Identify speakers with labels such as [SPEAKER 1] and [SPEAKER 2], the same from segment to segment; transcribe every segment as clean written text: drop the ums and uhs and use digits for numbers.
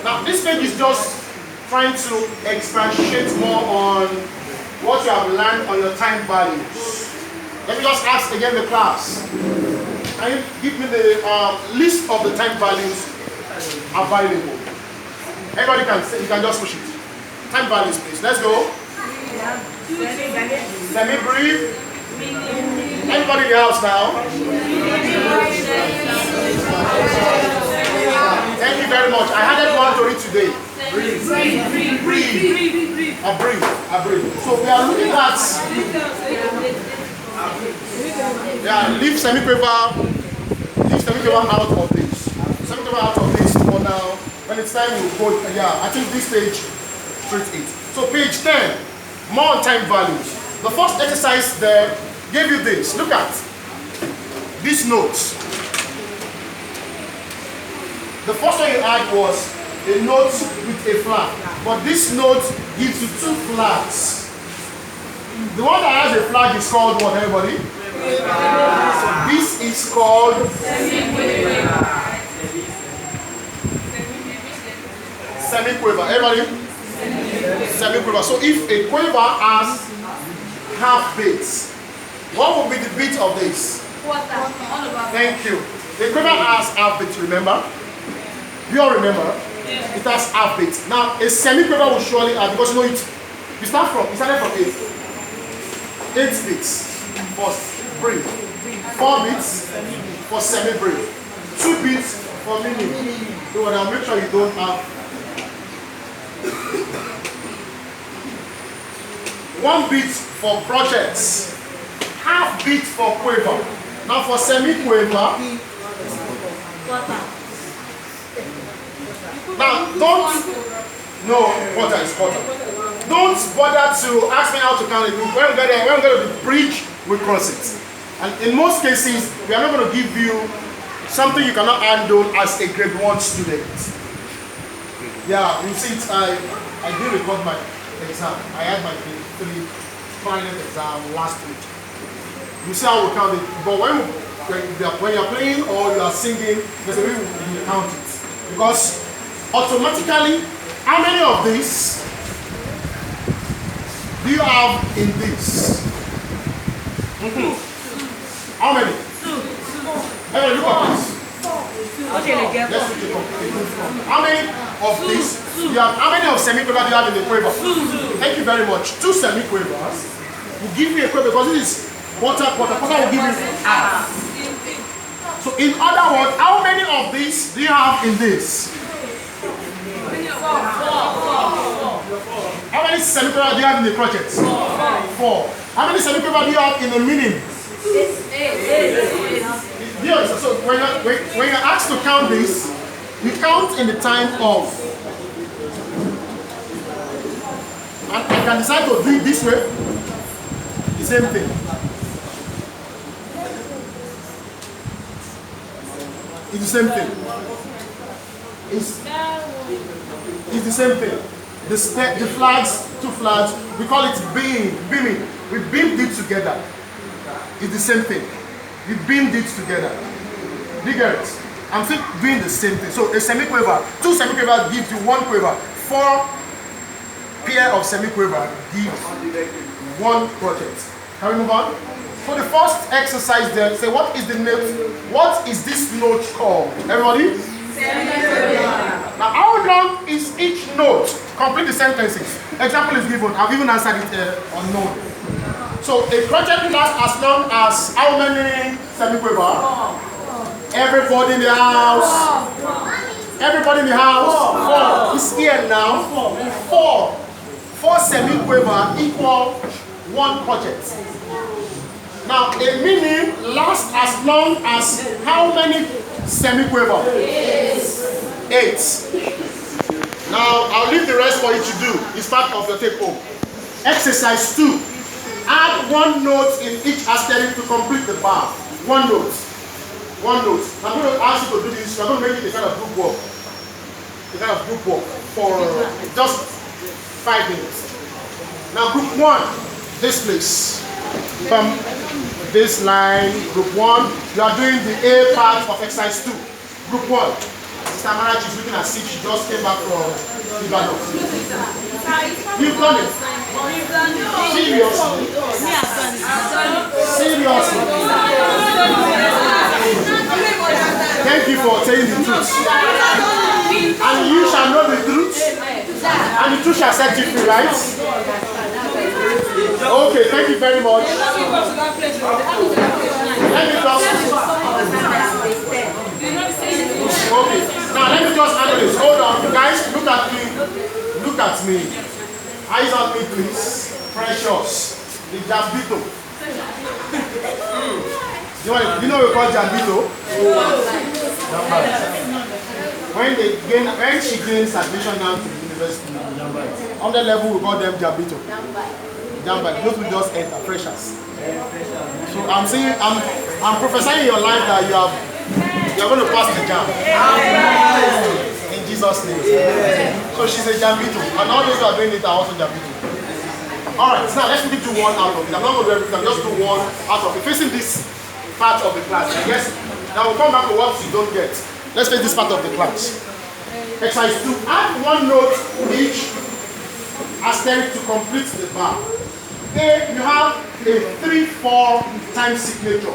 [SPEAKER 1] Now, this page is just trying to expatiate more on what you have learned on your time values. Let me just ask again the class. Can you give me the list of the time values available? Everybody can say, you can just push it. Time values, please. Let's go. Semi-brief. Everybody in the house now. Thank you very much. I added one to read today. Brief. A brief. So we are looking at. Yeah, leave semi-quiver out of this. Semi-quiver out of this for now. When it's time, we'll go. Yeah, I think this page treats it. So page 10, more on time values. The first exercise there gave you this. Look at these notes. The first one you had was a note with a flag, but this note gives you two flags. The one that has a flag is called what, everybody? So this is called semi-quiver. Everybody? Semi-quiver. So if a quiver has half beats, what would be the beat of this? Thank you. The quiver has half beats, remember? You all remember? It has half beats. Now a semi-quiver will surely have, because you know it started from 8 beats for brief, 4 beats for semi-brief, 2 beats for mini. So now make sure you don't have 1 beat for projects, half beat for quiver. Now for semi-quiver, now quarter is quarter. Don't bother to ask me how to count it. When we get there, when we get to the bridge, we cross it. And in most cases, we are not going to give you something you cannot handle as a grade 1 student. Yeah, you see it, I did record my exam. I had my final exam last week. You see how we count it. But when you're playing or you are singing, there's a way you count it. Because automatically, how many of these do you have in this? How many? 2. Hey, look at this. Let's look at how many of these do you have? How many of semi-quiver do you have in the quiver? 2. Thank you very much. 2 semi-quivers will give you a quiver, because this is quarter will give you half. So in other words, how many of these do you have in this? 4. How many semi-quiver do you have in the crotchet? 4. How many semi-quiver do you have in the meaning? 8. So when you're asked to count this, you count in the time of. And I can decide to do it this way. The same thing. It's the same thing. It's the same thing. The flags, 2 flags, we call it beaming. We beamed it together. It's the same thing. We beamed it together. You get it? I'm still doing the same thing. So a semi-quiver, 2 semi-quiver gives you 1 quiver. 4 pair of semi-quiver gives 1 project. Can we move on? So the first exercise there, say what is the note? What is this note called? Everybody? Now how long is each note? Complete the sentences. Example is given. I've even answered it unknown. So a project lasts as long as how many semi-quiver? Everybody in the house. Everybody in the house. 4. It's here now. 4 semi-quiver equal 1 project. Now a meaning lasts as long as how many semi-quiver? 8. Now I'll leave the rest for you to do. It's part of your take home. Exercise 2. Add 1 note in each asterisk to complete the bar. 1 note. 1 note. I'm going to ask you to do this. We're going to make it a kind of group work. For just 5 minutes. Now group 1, this place. this line. Group 1, you are doing the A part of exercise 2. Group 1. Sister Marachi is looking as if she just came back from Ibadan. You've done it. Seriously. Seriously. Thank you for saying the truth. And you shall know the truth. And the truth shall set you free, right? Okay, thank you very much. Let me just. Okay, now let me just handle this. Hold on, you guys, look at me. Look at me. Eyes on me, please. Precious. The Jambito. You know we call Jambito? When she gains admission now to the university, on the level we call them Jambito. Jambito. Those will just enter freshers. So I'm saying, I'm prophesying in your life that you're going to pass the jam. In Jesus' name. So she's a Jambito. And all those who are doing it are also Jambito. Alright, so now let's quickly do one out of it. I'm not going to do everything, I'm just do one out of it. Facing this part of the class, I guess. Now we'll come back to what you don't get. Let's face this part of the class. Exercise 2. Add one note each asterisk to complete the bar. A, you have a 3/4 time signature.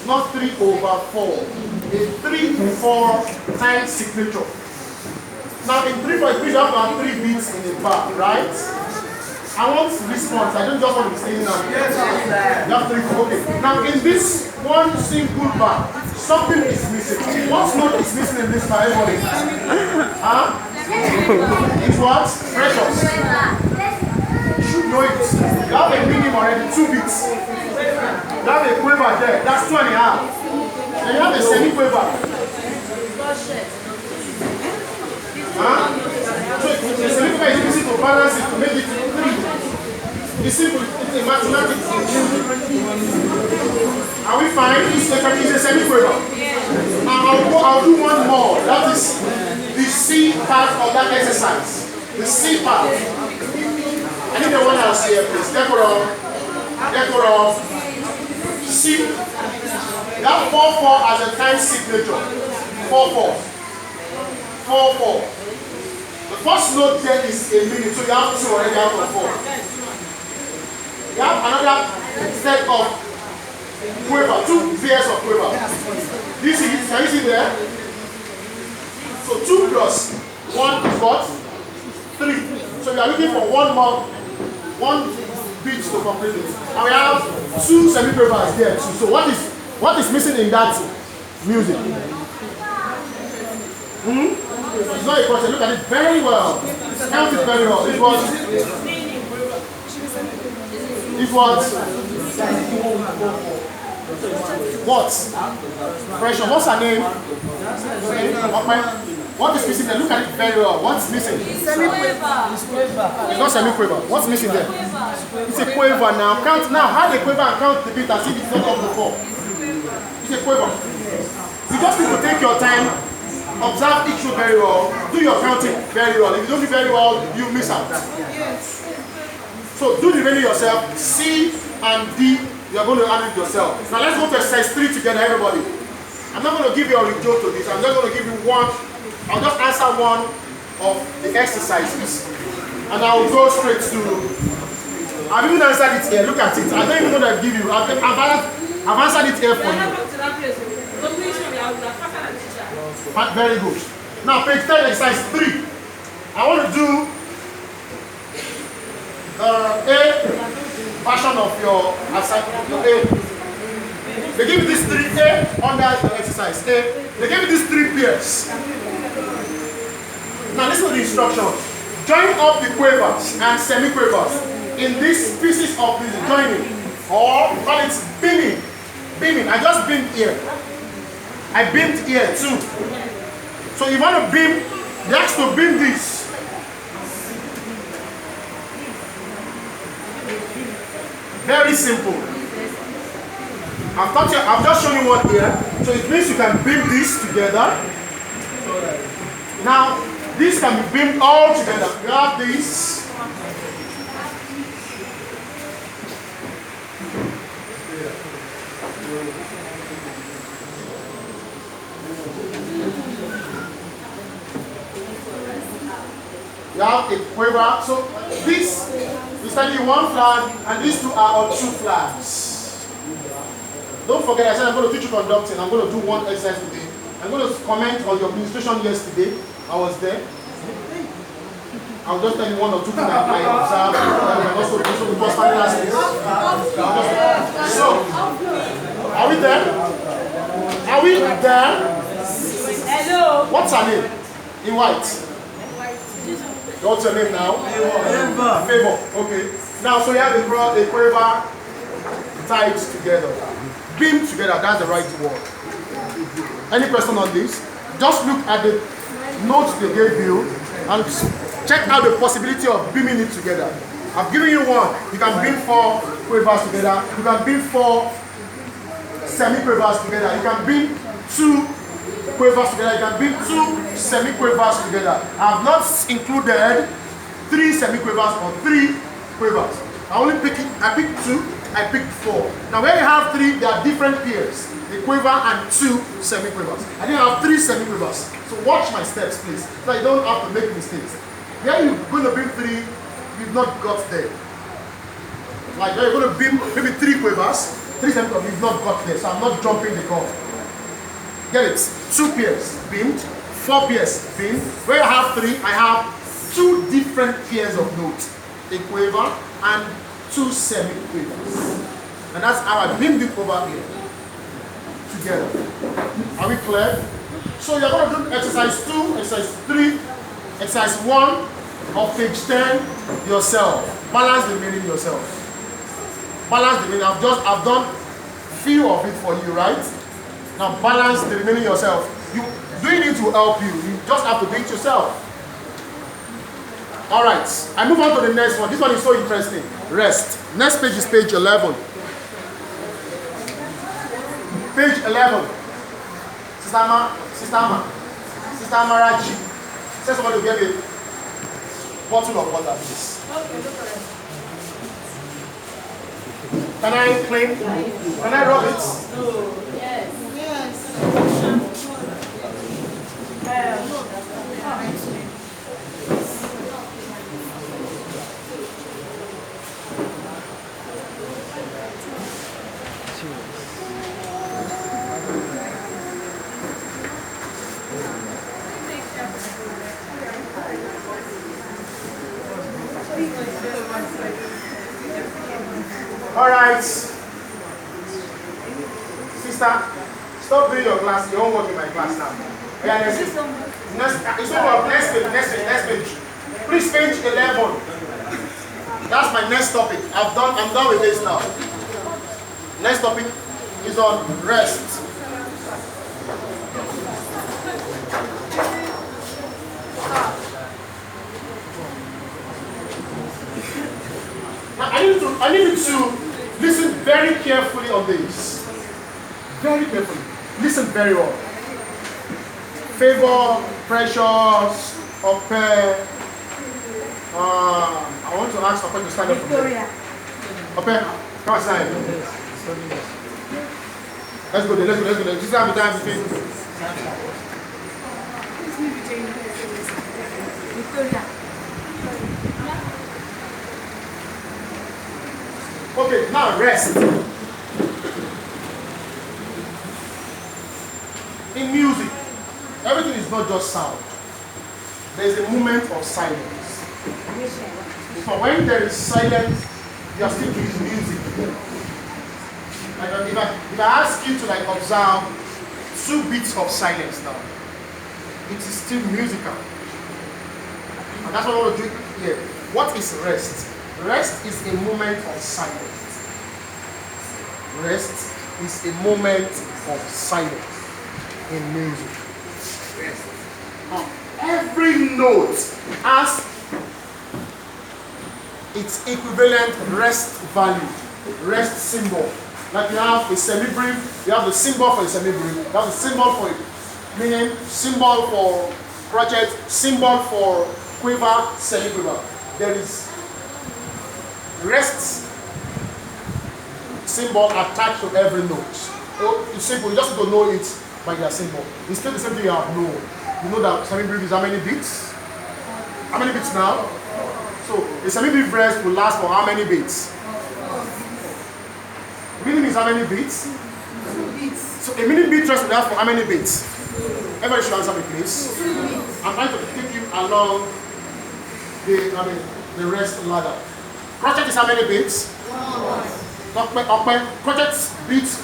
[SPEAKER 1] Not 3/4. A 3/4 time signature. Now in 3/4, it means you have to have 3 beats in a bar, right? I want response. I don't just want to be saying now. You have 3. Okay. Now in this one single bar, something is missing. What note is missing in this bar, everybody? Huh? It's what? Precious. You should know it. You have a minimum already, 2 beats. You have a quiver there. That's 2.5. And you have a semi-quiver. Huh? So the semi-quiver is easy to balance it to make it 3. It's simple. It's a mathematics. Are we fine? It's a semi-quiver. Now I'll do one more. That is the C part of that exercise. The C part. I need the one else here, please. Decorate. C. That 4/4 as a time signature. 4/4. 4/4. The first note there is a minute, so you have 2 already out of 4. You have another set of quiver, 2 pairs of quiver. Do you see it? Can you see there? So 2 plus 1 is what? 3. So we are looking for one beat to complete it. And we have 2 semi-quivers there too. So what is missing in that music? It's not a question. Look at it very well. Count it very well. It was what? Pressure. What's her name? What is missing there? Look at it very well. What's missing? Semi-quiver. It's not semi-quiver. What's missing there? It's a quiver now. Count now. Add a quiver and count the beat as if it's not up before. It's a quiver. You just need to take your time, observe each note very well, do your counting very well. If you don't do very well, you miss out. So do the remaining yourself. C and D, you are going to add it yourself. Now let's go to exercise 3 together, everybody. I'm not going to give you a rejoice to this. I'm just going to give you one. I'll just answer one of the exercises. And I will go straight to... I've even answered it here. Look at it. I don't even know that I've given you. I've answered it here for you. Very good. Now, page 10, exercise 3. I want to do a version of your assignment. A. They give you these 3 under the exercise. A. They give you these 3 pairs. Now, listen to the instructions. Join up the quavers and semi-quavers in these pieces of music. Joining, or call it beaming. Beaming. I just beamed here. I beamed here too. So you want to beam, you have to beam this. Very simple. I've just shown you one here. So it means you can beam this together. Now, this can be beamed all together. You have this. You have a quiver. So this is telling you one flag, and these two are on two flags. Don't forget, I said I'm going to teach you conducting. I'm going to do one exercise today. I'm going to comment on your administration yesterday. I was there. I'll just tell you one or two things that I observed. And also it was fantastic. So, are we there? Are we there?
[SPEAKER 2] Hello.
[SPEAKER 1] What's her name? In white. What's your name now? Favor. Okay. Now, so you have a quiver tied together. Beam together, that's the right word. Any question on this? Just look at the notes they gave you and check out the possibility of beaming it together. I've given you one. You can beam 4 quivers together. You can beam 4 semi-quivers together. You can beam 2 quivers together. You can beam 2 semi-quivers together. I have not included 3 semi-quivers or 3 quivers. I picked 2. I picked 4. Now where you have 3, there are different pairs. A quiver and 2 semi-quivers. I didn't have 3 semi-quivers. So watch my steps, please, so you don't have to make mistakes. Where you're going to beam 3, you've not got there. Like where you're going to beam maybe 3 quivers, 3 semi-quivers, you've not got there. So I'm not jumping the gun. Get it? 2 pairs beamed, 4 pairs beamed. Where you have 3, I have 2 different pairs of notes. A quiver and 2 semi-quivers. And that's how I beamed it over here. Together. Are we clear? So you're going to do exercise 2, exercise 3, exercise 1 of page 10 yourself. Balance the meaning yourself. Balance the meaning. I've done few of it for you, right? Now balance the remaining yourself. Doing it will help you. You just have to do it yourself. Alright, I move on to the next one. This one is so interesting. Rest. Next page is page 11. Page 11. Sister Marachi. Say somebody will get a bottle of water, please. Can I clean? Can I rub it?
[SPEAKER 2] Oh, yes.
[SPEAKER 1] All right, sister, stop doing your class. You don't work in my class now. Yeah, next page. Please, page 11. That's my next topic. I'm done with this now. Next topic is on rest. Now, I need you to listen very carefully on this. Very carefully. Listen very well. Favor, precious, Ope. I want to ask Ope to stand up for me. Ope, come on, stand. Let's go there. Just have the time between.
[SPEAKER 2] Victoria.
[SPEAKER 1] Okay, now rest. In music, everything is not just sound. There is a moment of silence. So when there is silence, you are still doing music. Like if I ask you to observe 2 beats of silence now, it is still musical. And that's what I want to do here. What is rest? Rest is a moment of silence. Rest is a moment of silence in music. Rest. Every note has its equivalent rest value, rest symbol. Like you have a semi-brief, you have the symbol for a semi-brief, you have the symbol for it, meaning symbol for crotchet, symbol for quiver, semi-quiver. There is rest symbol attached to every note. Oh, it's simple. You just need to know it by their symbol. It's still the same thing you have known. You know that semi-brief is how many beats? How many beats now? So a semi-brief rest will last for how many beats? Minute is how many beats?
[SPEAKER 2] 2 beats.
[SPEAKER 1] So a minute beat rest will last for how many beats? Everybody should answer me, please.
[SPEAKER 2] 2 beats.
[SPEAKER 1] I'm trying to take you along the rest ladder. Crochet is how many beats?
[SPEAKER 2] 1.
[SPEAKER 1] Crochet beats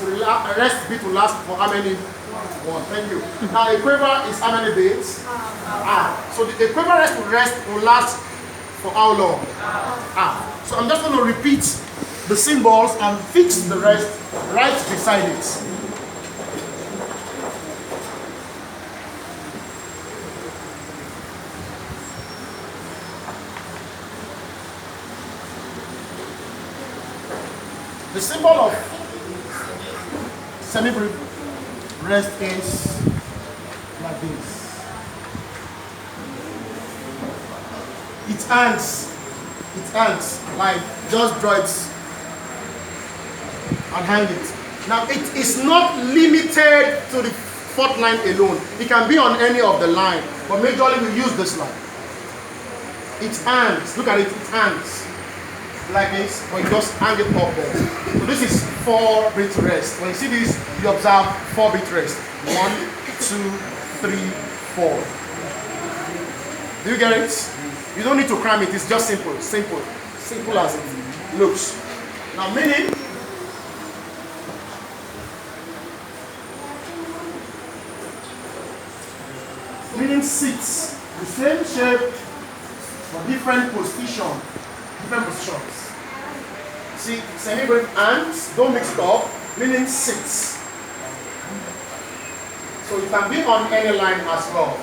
[SPEAKER 1] rest beat will last for how many? 1. Thank you. Now a quiver is how many beats? So the quiver rest will last for how long? So I'm just going to repeat the symbols and fix the rest right beside it. The symbol of semi-brief rest is like this. It hangs like just draw it and hang it. Now it is not limited to the 4th line alone. It can be on any of the line, but majorly we use this line. It hangs. Look at it. It hangs like this, but you just hang it up there. So this is 4-beat rest. When you see this, you observe 4-beat rest. 1, 2, 3, 4. Do you get it? You don't need to cram it. It's just simple as it looks. Now meaning, sits the same shape but different positions. See, semi-brief hands, don't mix it up, meaning sits. So it can be on any line as well.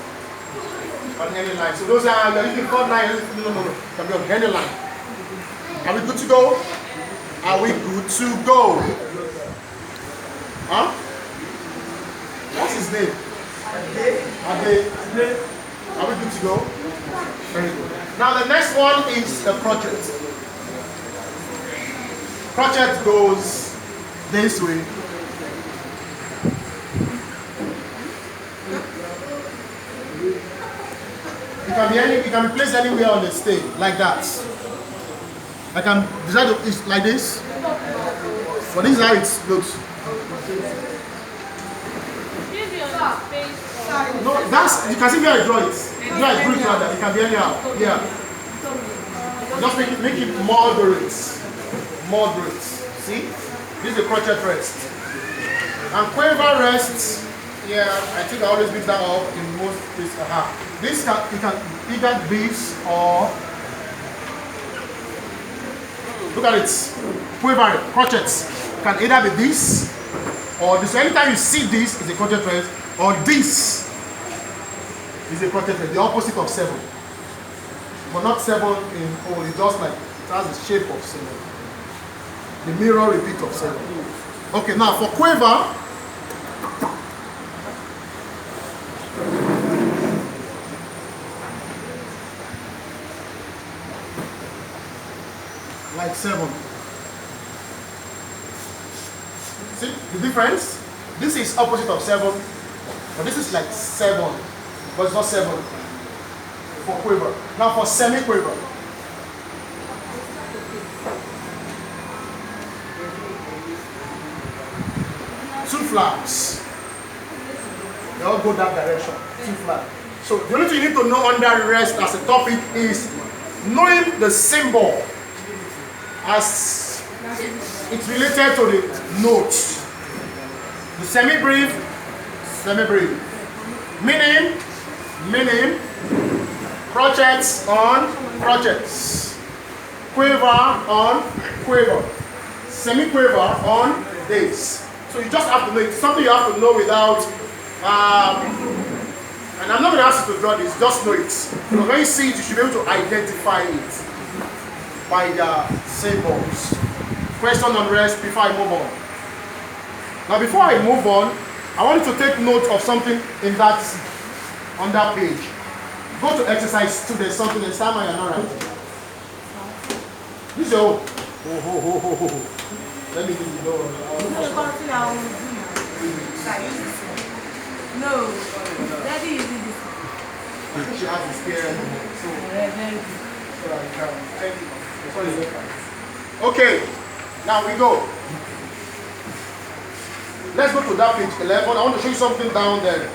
[SPEAKER 1] On any line. So those are the 4th line. No. It can be on any line. Are we good to go? Are we good to go? Huh? What's his name? Ade. Are we good to go? Very good. Now the next one is the crochet. Crochet goes this way. It can be placed anywhere on the stage, like that. I can decide it's like this. But this is how it looks. No, that's, you can see where I draw it. Where I drew it rather. It can be anyhow. Yeah. Just make it moderate. See? This is the crochet rest. And quiver rest. Yeah, I think I always mix that up in most cases. This you can either beads or look at it. Quiver crochets can either be this or this. So anytime you see this is a crochet rest, or this is a crochet rest, the opposite of 7. But not 7 in whole, it's just like it has the shape of 7. The mirror repeat of 7. Okay, now for quiver, like 7. See the difference? This is opposite of 7, but this is like 7, but it's not 7 for quiver. Now for semi-quiver, two flags. They all go that direction. 2 flags. So the only thing you need to know under rest as a topic is knowing the symbol as it's related to the notes. The semi-brief, meaning, crochets on crochets, quiver on quiver, semi-quiver on this. So you just have to know, it's something you have to know without, and I'm not going to ask you to draw this, just know it. So when you see it, you should be able to identify it by the symbols. Question on rest before I move on. Now before I move on, I want you to take note of something on that page. Go to exercise 2, there's something in Sama you're not writing. This is your own. Let me give you the
[SPEAKER 2] No. Daddy is in this.
[SPEAKER 1] She has a scare. Okay, now we go. Let's go to that page 11. I want to show you something down there.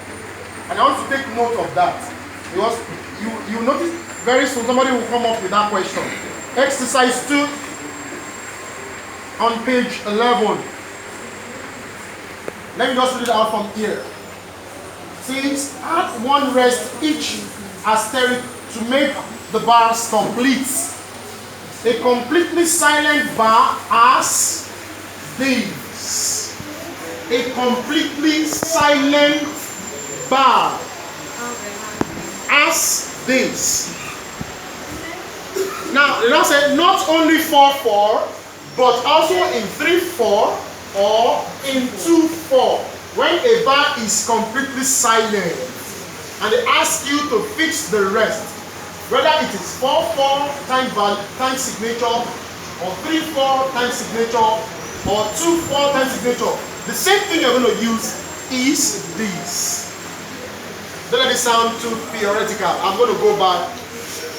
[SPEAKER 1] And I want to take note of that. Because you notice very soon somebody will come up with that question. Exercise 2 on page 11. Let me just read it out from here. Says, add one rest each asterisk to make the bars complete. A completely silent bar as this. A completely silent bar as this. Now, the Lord said not only 4/4, but also in 3/4 or in 2/4. When a bar is completely silent and they ask you to fix the rest, whether it is 4/4 times signature or 3/4 times signature or 2/4 times signature, the same thing you're going to use is this. Don't let it sound too theoretical. I'm going to go back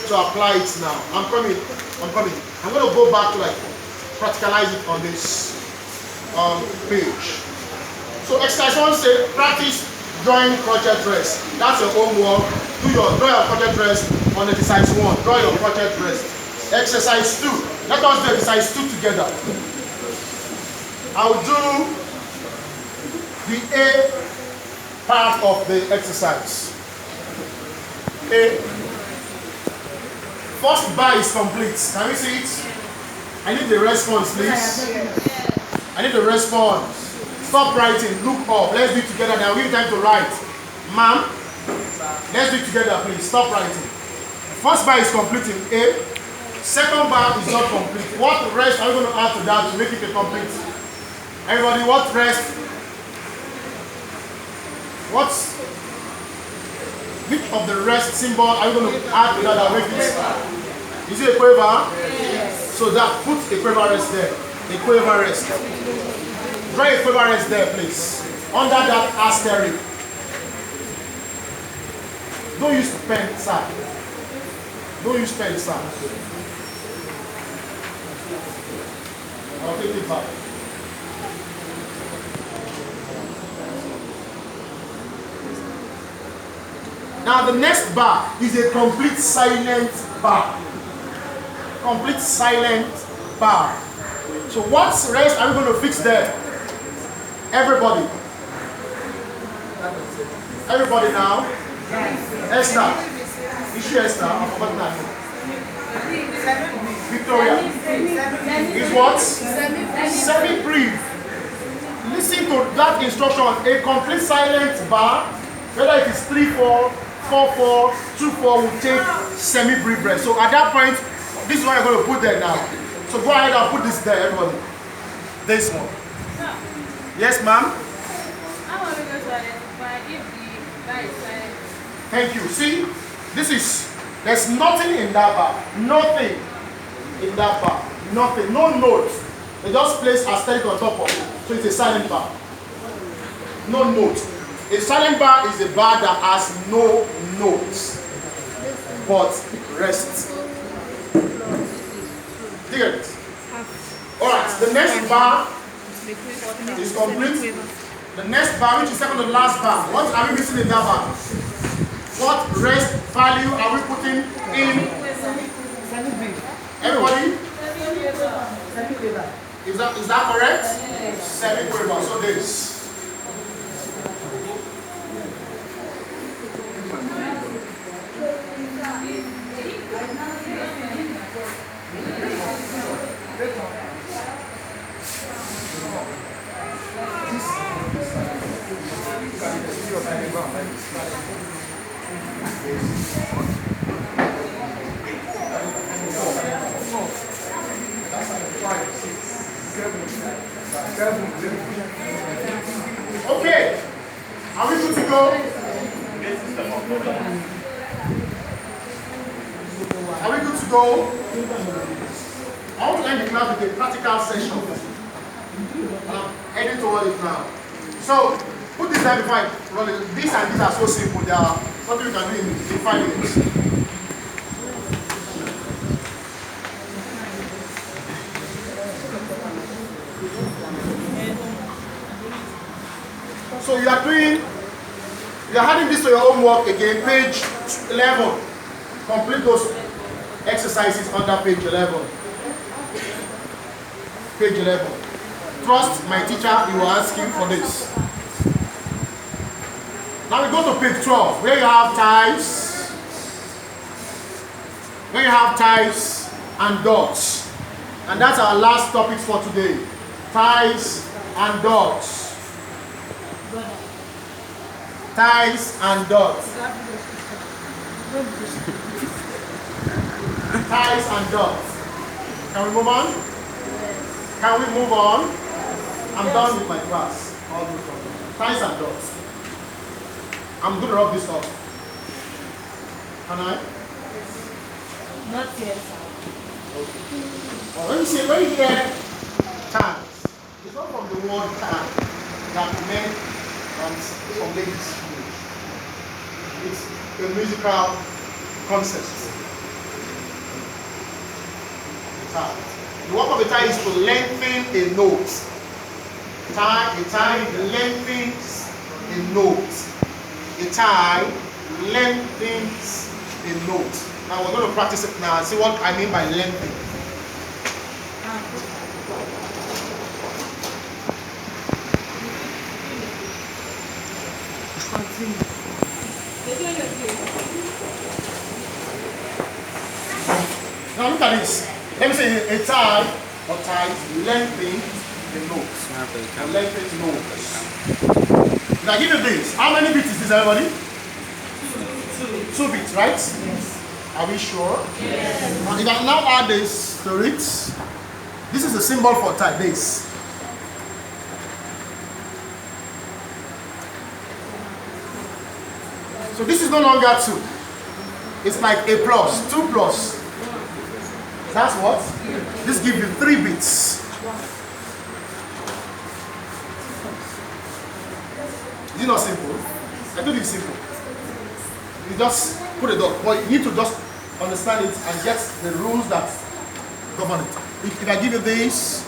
[SPEAKER 1] to apply it now. I'm coming. I'm going to go back to like practicalize it on this page. So exercise 1 says practice drawing crochet dress. That's your homework. Draw your crochet dress on exercise 1. Draw your crochet dress. Exercise 2. Let us do exercise 2 together. I'll do the A part of the exercise. A. First bar is complete. Can we see it? I need the response, please. I need the response. Stop writing. Look up. Let's do it together now. We have time to write. Ma'am, let's do it together, please. Stop writing. First bar is complete in A. Second bar is not complete. What rest are we going to add to that to make it a complete? Everybody, what rest? Which of the rest symbol are you going to add to that that make it? Is it a quiver? Yes. So that put a quiver rest there. A quiver rest. Draw a quiver rest there, please. Under that asterisk. Don't use pen, sir. Don't use pen, sir. I'll take it back. Now the next bar is a complete silent bar. Complete silent bar. So what rest are we going to fix there? Everybody. Everybody now. Esther. Is she Esther? I forgot that. Victoria. Is what? Semi-brief. Listen to that instruction. A complete silent bar, whether it is 3/4, 4/4, 2/4, will take semi-brief rest. So at that point, this is what I'm going to put there now. So go ahead and put this there, everybody. This one. Yes, ma'am?
[SPEAKER 2] How are we going to identify if the bar is silent?
[SPEAKER 1] Thank you. See, there's nothing in that bar. Nothing in that bar. Nothing. No notes. They just place asterisk on top of it. So it's a silent bar. No note. A silent bar is a bar that has no notes, but rest. Dig it. Alright, the next bar is complete. The next bar, which is second to the last bar, what are we missing in that bar? What rest value are we putting in? Everybody? Is that correct? Semi-quiver. So this. Okay, are we good to go? Are we good to go? I want to end the class with a practical session. I'm heading toward it now. So, put this there before I run it. These and these are so simple. They are something you can do in 5 minutes. So you are adding this to your homework again, page 11. Complete those exercises under page 11. Page 11. Trust my teacher, he will ask you for this. Now we go to page 12, where you have ties. Where you have ties and dots. And that's our last topic for today. Ties and dots. Ties and dots. Ties and dots. Can we move on? Can we move on? I'm done with my class. All those problems. Ties and dots. I'm going to rub this off. Can I?
[SPEAKER 2] Not yet.
[SPEAKER 1] Okay. Oh, when you hear ties, it's not from the word tie that men and some ladies use. It's a musical concept. Tie. The work of the tie is to lengthen a note. A tie lengthens a note. A tie lengthens a note. Now we're going to practice it now and see what I mean by lengthening. Now look at this. Let me say a tie or ties lengthen the note. Lengthen notes. Now give you this. How many bits is this, everybody? Two bits, right? Yes. Are we sure? Yes. Now you can now add this to it. This is the symbol for tie, this. So this is no longer 2. It's like a plus, 2 plus. That's what? This gives you 3 bits. Is it not simple? I do this simple. You just put a dot. But you need to just understand it and get the rules that govern it. If I give you this,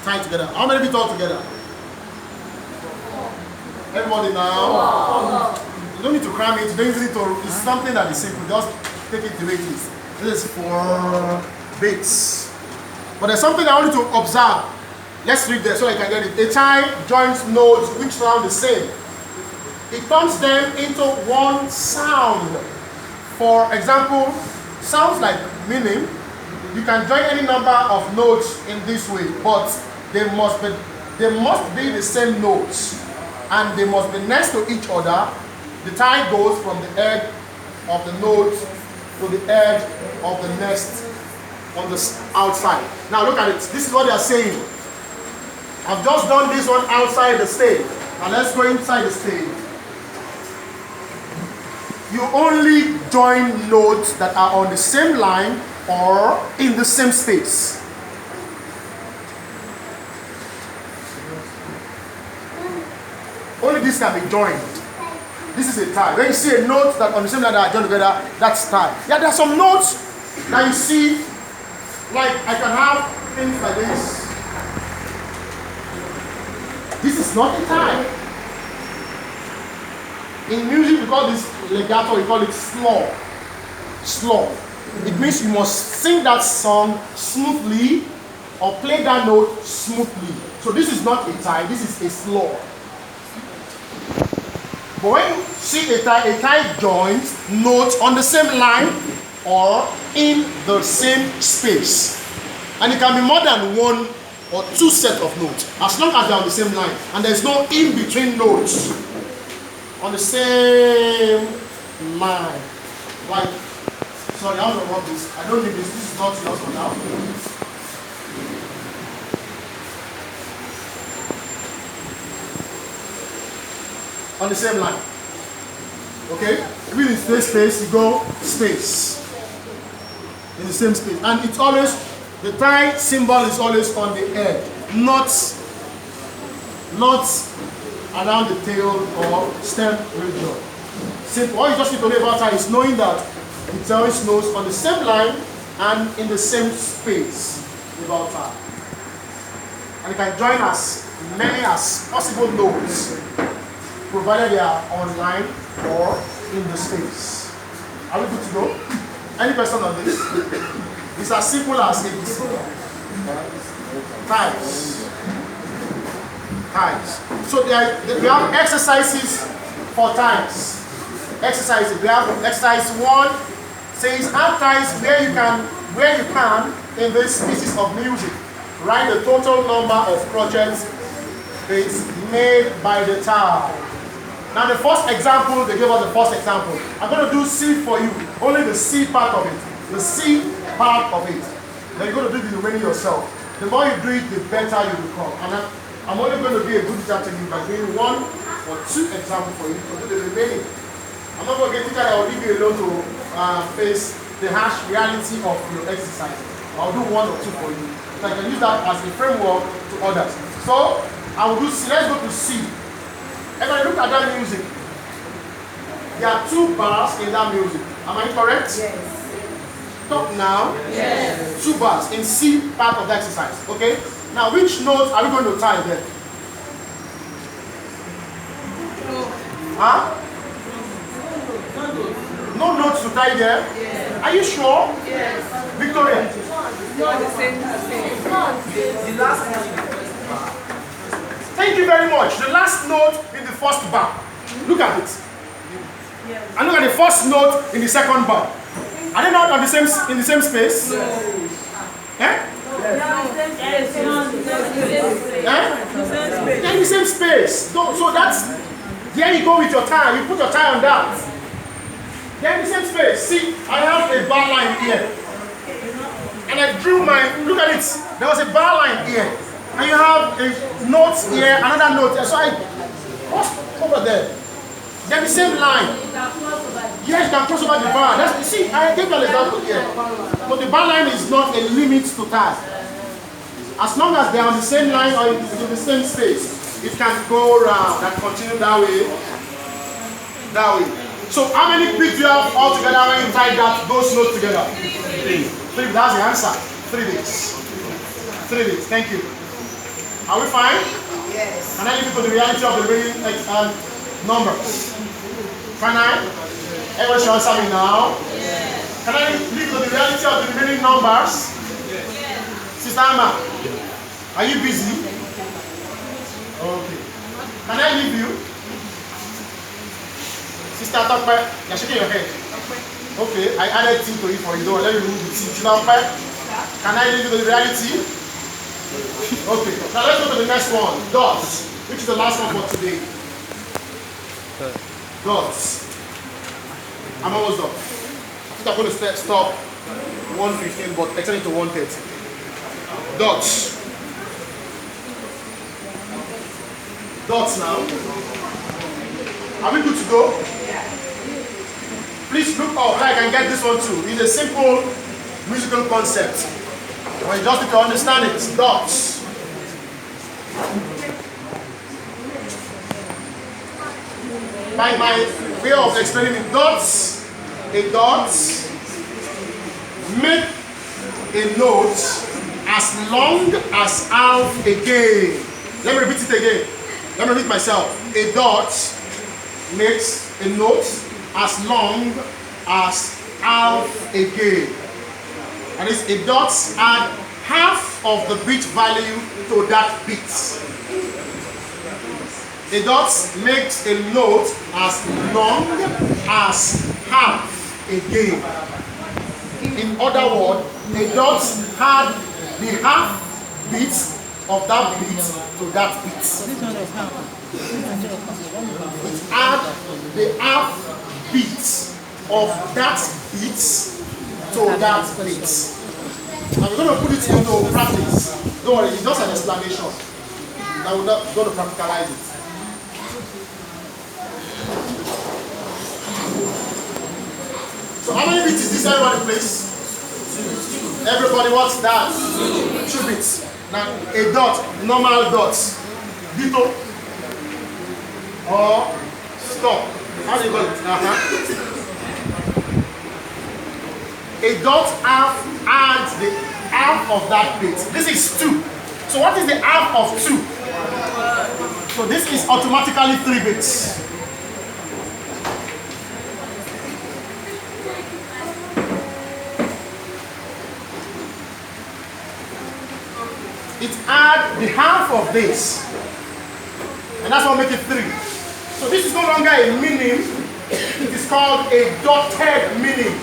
[SPEAKER 1] tie together. How many bits all together? Everybody now. You don't need to cram it. You don't need to. It's something that is simple. Just take it the way it is. This is 4 bits. But there's something I want you to observe. Let's read there so I can get it. A tie joins notes which sound the same. It turns them into one sound. For example, sounds like meaning. You can join any number of notes in this way, but they must be the same notes, and they must be next to each other. The tie goes from the edge of the note to the edge of the next on the outside. Now look at it. This is what they are saying. I've just done this one outside the stage. Now let's go inside the stage. You only join notes that are on the same line or in the same space. Only this can be joined. This is a tie. When you see a note that on the same line that are joined together, that's tie. Yeah, there are some notes that you see, like I can have things like this. This is not a tie. In music, we call this legato, we call it slow. Slow. It means you must sing that song smoothly or play that note smoothly. So this is not a tie, this is a slow. But when you see a tie joins notes on the same line or in the same space. And it can be more than 1 or 2 sets of notes, as long as they're on the same line. And there's no in-between notes on the same line. Like, sorry, I don't know about this. I don't need this. This is not yours for now. On the same line. Okay? Even in space, you go space. In the same space. And it's always The tie symbol is always on the head, not around the tail or stem region. Simple. All you just need to know about tie is knowing that it always knows on the same line and in the same space about tie. And you can join as many as possible nodes, provided they are online or in the space. Are we good to go? Any question on this? It's as simple as ABC. Ties. So we have exercises for ties. Exercises. We have exercise 1 says add ties where you can in this species of music. Write the total number of crotchets bits made by the tie. Now the first example, they gave us the first example. I'm going to do C for you. Only the C part of it. The C part of it. Then you're going to do the remaining yourself. The more you do it, the better you become. And I'm only going to be a good teacher to you by doing 1 or 2 examples for you to do the remaining. I'm not going to get teacher that will leave you alone to face the harsh reality of your exercise. I'll do 1 or 2 for you. So I can use that as a framework to others. So I will do C. Let's go to C. And when I look at that music, there are 2 bars in that music. Am I correct?
[SPEAKER 2] Yes.
[SPEAKER 1] Stop now.
[SPEAKER 2] Yes.
[SPEAKER 1] 2 bars in C part of the exercise. Okay? Now which notes are we going to tie there?
[SPEAKER 2] No.
[SPEAKER 1] Huh? No notes to tie there?
[SPEAKER 2] Yes.
[SPEAKER 1] Are you sure?
[SPEAKER 2] Yes.
[SPEAKER 1] Victoria?
[SPEAKER 2] Not the same.
[SPEAKER 3] The last one.
[SPEAKER 1] Thank you very much. The last note in the first bar. Look at it.
[SPEAKER 2] Yes.
[SPEAKER 1] And look at the first note in the second bar. Are they not in the same space?
[SPEAKER 2] No.
[SPEAKER 1] Eh?
[SPEAKER 2] Yes.
[SPEAKER 1] They're in the same space. So that's, there you go with your tie. You put your tie on that. They're in the same space. See, I have a bar line here. And I drew look at it. There was a bar line here. And you have a note here, another note here. So what's over there? They're the same line. Yes, you can cross over the bar. You see, I gave you an example here. But the bar line is not a limit to tie. As long as they're on the same line or in the same space, it can go around and continue that way. That way. So how many beats do you have all together when you tie those notes together? 3. That's the answer. 3 beats. 3 beats. Thank you. Are we fine?
[SPEAKER 2] Yes.
[SPEAKER 1] Can I leave you to the reality of the remaining numbers? Can I? Everyone should answer me now. Yes. Can I leave you to the reality of the remaining numbers? Yes. Sister Emma, are you busy? Okay. Can I leave you? Sister Tokpe, you're shaking your head. Okay, I added T to it for you. Don't let me remove the T. Sister Tokpe, can I leave you to the reality? Okay, now let's go to the next one. Dots, which is the last one for today. Dots. I'm almost done. I think I'm going to stop 1:15, but extend it to 1:30. Dots. Dots now. Are we good to go? Please look up. I can get this one too. It's a simple musical concept. But you just need to understand it. Dots. By my way of explaining it, dots, a dot, make a note as long as half again. Let me repeat it again. Let me repeat myself. A dot makes a note as long as half again. And it's a dot add half of the bit value to that bit. A dot makes a note as long as half again. In other words, a dot add the half bit of that bit to that bit. It add the half bit of that bit to that bit. Now we're going to put it into practice. Don't worry, it's just an explanation. Now we're not going to practicalize it. So how many bits is this, everybody, please? Everybody, what's that? 2 bits. Now, a dot, normal dots. Ditto. Or stop. How do you call it? A dot half adds the half of that bit. This is 2. So what is the half of 2? So this is automatically 3 bits. It adds the half of this. And that's what makes it 3. So this is no longer a minim. It is called a dotted minim.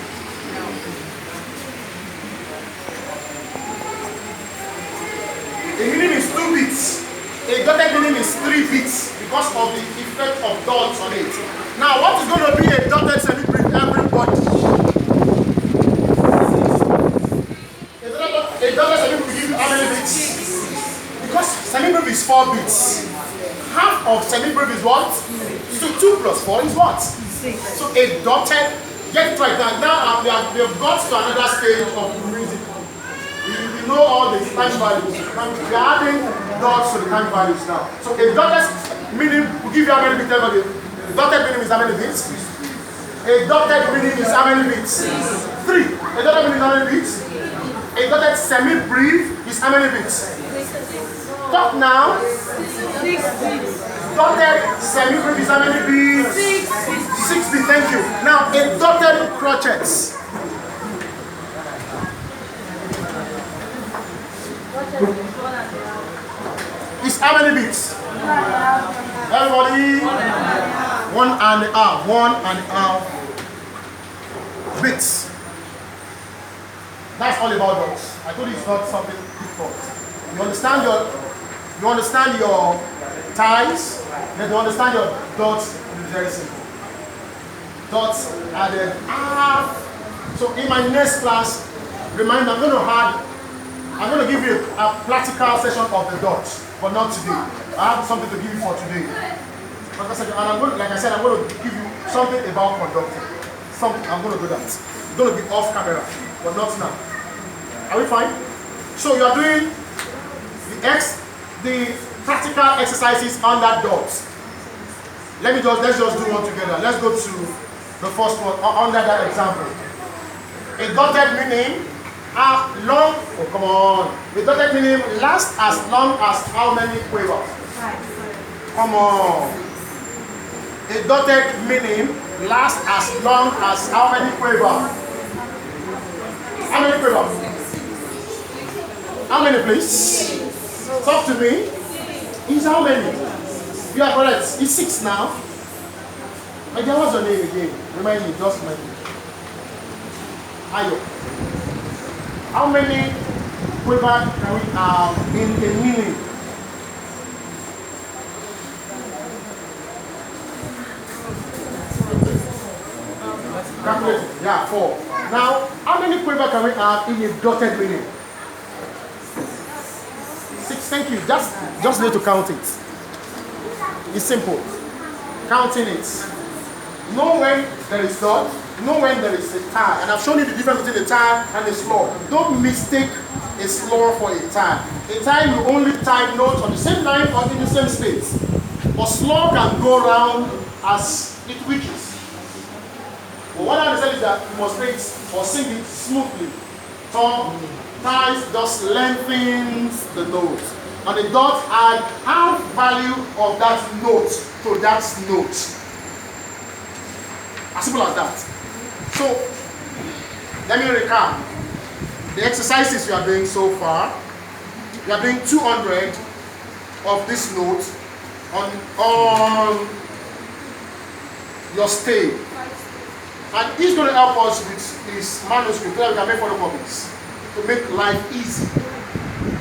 [SPEAKER 1] A minim is 2 bits. A dotted minim is 3 bits because of the effect of dots on it. Now, what is going to be a dotted semi-brief? Everybody. A dotted semi-brief will give you how many bits? Because semi-brief is 4 bits. Half of semi-brief is what? So 2 plus 4 is what? 6. So a dotted, get it right now. Now we have got to another stage of music. We know all the time values. We are adding dots to the time values now. So a dotted meaning will give you how many bits? A dotted meaning is how many bits? A dotted meaning is how many bits? 3. A dotted meaning is how many bits? A dotted semi-brief is how many bits? Talk now.
[SPEAKER 2] 6 bits.
[SPEAKER 1] Dotted semi-brief is how many bits?
[SPEAKER 2] 6 bits.
[SPEAKER 1] 6 bits, thank you. Now, a dotted crotchets. Is how many bits? Everybody? 1.5. 1.5 bits. That's all about dots. I told you it's not something difficult. You understand your ties, then you understand your dots. It's very simple. Dots added half. So in my next class, remember I'm going to give you a practical session of the dots, but not today. I have something to give you for today. Like I said, I'm going to give you something about conducting. I'm going to do that. It's going to be off camera, but not now. Are we fine? So you are doing the practical exercises under dots. Let's just do one together. Let's go to the first one under that example. A dotted meaning long. Oh, come on. A dotted meaning lasts as long as how many quavers? 5. Come on. A dotted meaning lasts as long as how many quavers? How many quavers? How many, please? Talk to me. It's how many? You are correct. It's 6 now. My dear, what's your name again? Remind me, just remind me. Ayo. How many quavers can we have in a minute? Calculate. Yeah, 4. Now, how many quavers can we have in a dotted minute? 6. Thank you. Just need to count it. It's simple. Counting it. Know when there is dot, know when there is a tie. And I've shown you the difference between a tie and a slur. Don't mistake a slur for a tie. A tie will only tie notes on the same line or in the same space. But slur can go around as it wishes. But what I understand is that you must play it or sing it smoothly. Ties just lengthens the note. And the dot add half value of that note to that note. As simple as that. So, let me recap. The exercises you are doing so far, you are doing 200 of this note on your stay. And he's going to help us with his manuscript so that we can make photocopies to make life easy.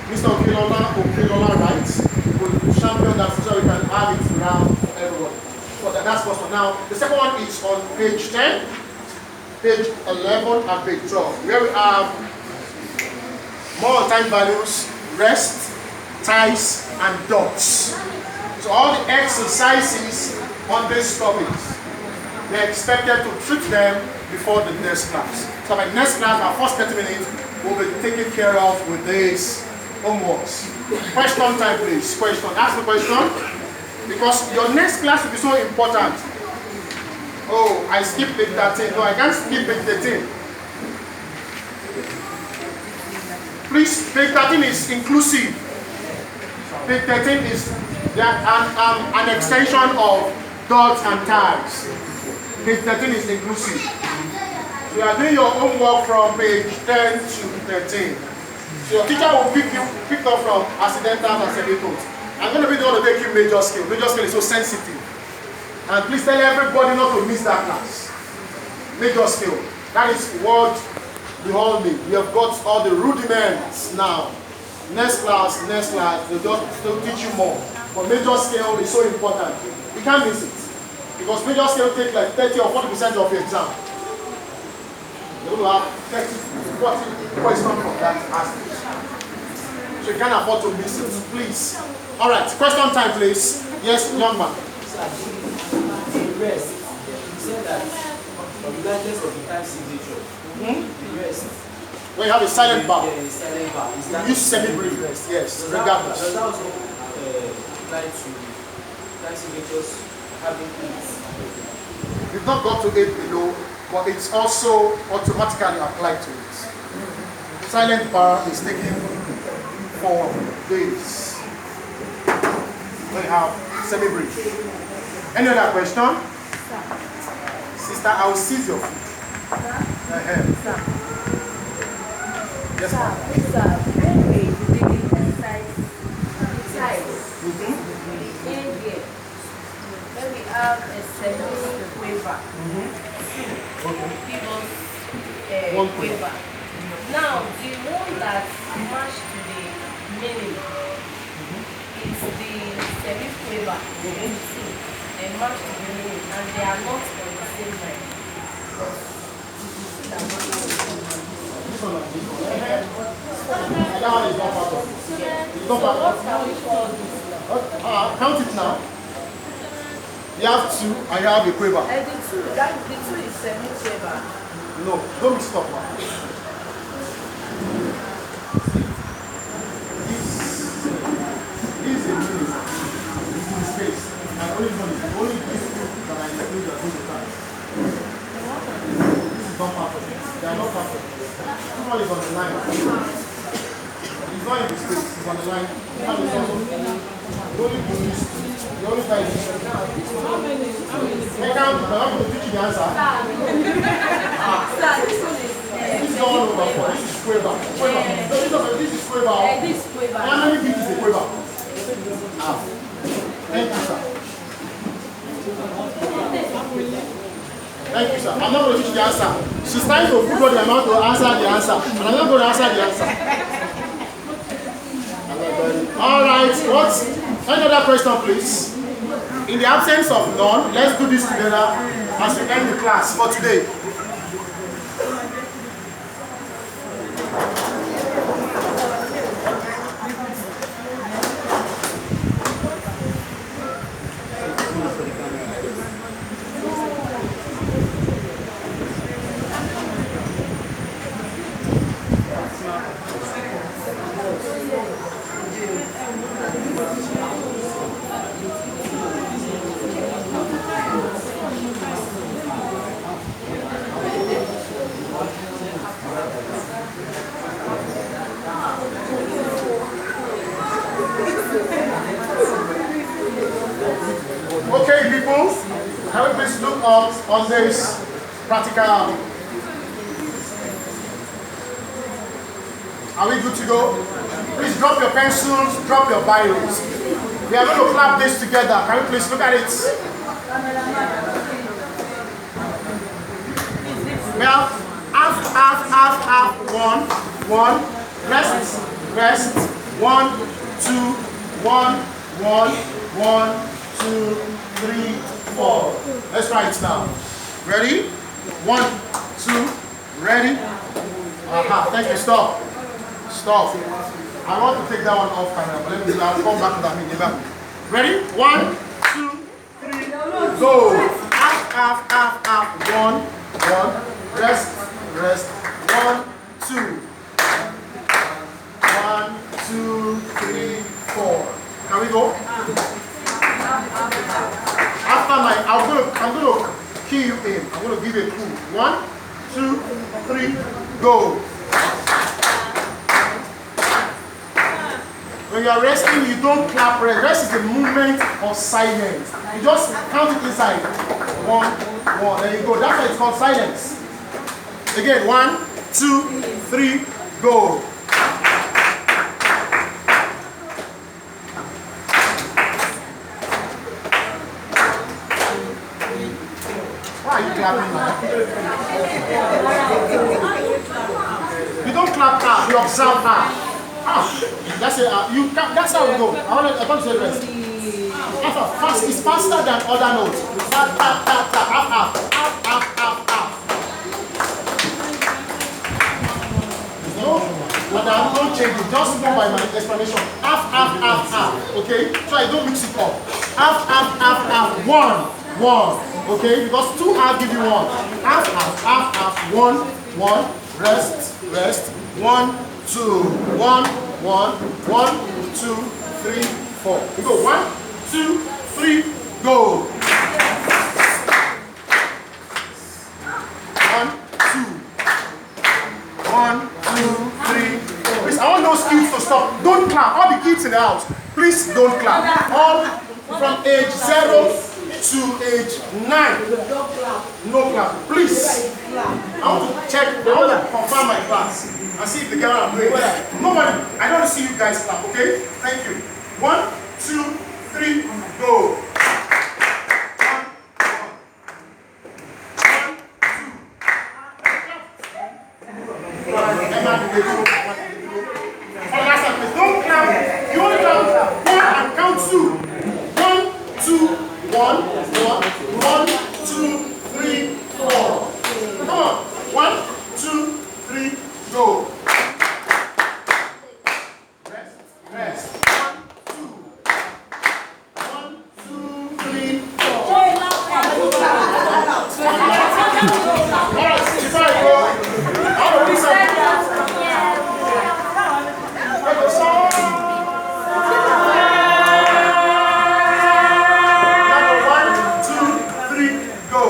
[SPEAKER 1] Mr. Okelola writes, will champion that so we can have it around for everyone. So that's possible. Now, the second one is on page 10, page 11, and page 12, where we have more time values, rest, ties, and dots. So all the exercises on these topics, they're expected to treat them before the next class. So my next class, our first 30 minutes, will be taken care of with this homeworks. Question time, please. Question. Ask the question. Because your next class will be so important. Oh, I skipped page 13. No, I can't skip page 13. Please, page 13 is inclusive. Page 13 is an extension of dots and tags. Page 13 is inclusive. So you are doing your homework from page 10 to 13. So your teacher will pick up from accidentals and semitones. I'm going to be the one to take you major scale. Major scale is so sensitive. And please tell everybody not to miss that class. Major scale. That is what we all need. We have got all the rudiments now. Next class, they'll teach you more. But major scale is so important. You can't miss it. Because major scale takes like 30 or 40% of your exam. You will have 30 to 40 questions from that aspect. So you can't afford to miss it. Please. Alright, question time please. Yes, young man.
[SPEAKER 3] The rest, you said that regardless of the time signature, the rest.
[SPEAKER 1] When you have a silent bar,
[SPEAKER 3] yeah, a silent bar. Is that
[SPEAKER 1] you use semi-brief. Yes, regardless.
[SPEAKER 3] Does that also apply to time signatures having things?
[SPEAKER 1] You've not got to 8 below, but it's also automatically applied to it. Silent bar is taken for days. When you have semi-brief. Any other question? Sister, I will seize your food. Yes, ma'am.
[SPEAKER 4] When we do the exercise, the end here, when we have a semi-quiver, give us
[SPEAKER 1] One
[SPEAKER 4] quiver. Now, the one that matched to the meaning is the semi-quiver. And matched to the meaning, and they are not on the same line.
[SPEAKER 1] This one or this one? That one is not part of it. It's not part of it.
[SPEAKER 4] What can we call this?
[SPEAKER 1] Count it now. You have 2 and you have a quiver.
[SPEAKER 4] And the two is semi-quiver.
[SPEAKER 1] No, don't mix it up now. This is a meaning. This is in space. And only these 2 that I include are going to time. This is not part of it. They are not part of it. This one is on the line. It's not in the space, it's on the line. This one is also. You only do this. You only try this. How many? I can't. I'm not going to teach you the answer.
[SPEAKER 4] This one is.
[SPEAKER 1] This is all over for. This is quiver. This is quiver.
[SPEAKER 4] This quiver.
[SPEAKER 1] How many feet is a quiver? Thank you, sir. Thank you, sir. I'm not going to teach you the answer. She's trying to put what the amount to answer the answer. And I'm not going to answer the answer. Alright, any other question, please? In the absence of none, let's do this together as we end the class for today. Okay, people, can we please look up on this practical? Are we good to go? Please drop your pencils, drop your biros. We are going to clap this together. Can we please look at it? Well, half, 1, rest, 1, 2, 1, 2, 3, 4. Let's try it now. Ready? 1, 2, ready? Thank you. Stop. I want to take that one off camera, but I'll come back to that minute. Ready? 1, 2, 3, go. Half, 1, rest, 1, 2. 1, 2, 3, 4. Can we go? After I'm gonna key you in. I'm gonna give you a clue. 1, 2, 3, go. When you are resting, you don't clap rest. Rest is a movement of silence. You just count it inside. 1, 1. There you go. That's why it's called silence. Again, 1, 2, 3, go. Why are you clapping now? You don't clap half, you observe half. That's it. That's how we go. I want to say the rest. Fast is faster than other notes. Tap, tap, tap, tap, half, half, half, half, half, half. But I'm not changing. Just go by my explanation. Half, half, half, half. Okay? So I don't mix it up. Half, half, half, half. 1, 1. Okay? Because 2 half give you 1. Half, half, half, half. 1, 1. Rest, rest. 1, 2, 1, 1, 1, 2, 3, 4. We go 1, 2, 3, go. 1, 2, 1, 2, 3. Please, I want those kids to stop. Don't clap. All the kids in the house, please don't clap. All from age 0 to age 9. No clap. Please. I want to check. I want to confirm my class. And see if the girl I'm doing. Nobody, I don't see you guys clap, okay? Thank you. 1, 2, 3, go. 1, 2. Don't clap. You only clap 1 and count 2. 1, 2, 1, 1, 1, 2, 3, 4. Come on. 1, 2, 3, go. Rest. 1, 2. 1, 2, 3, 4. Alright, before I go, I want to do something. Take a song. Number 1, 2, 3, go.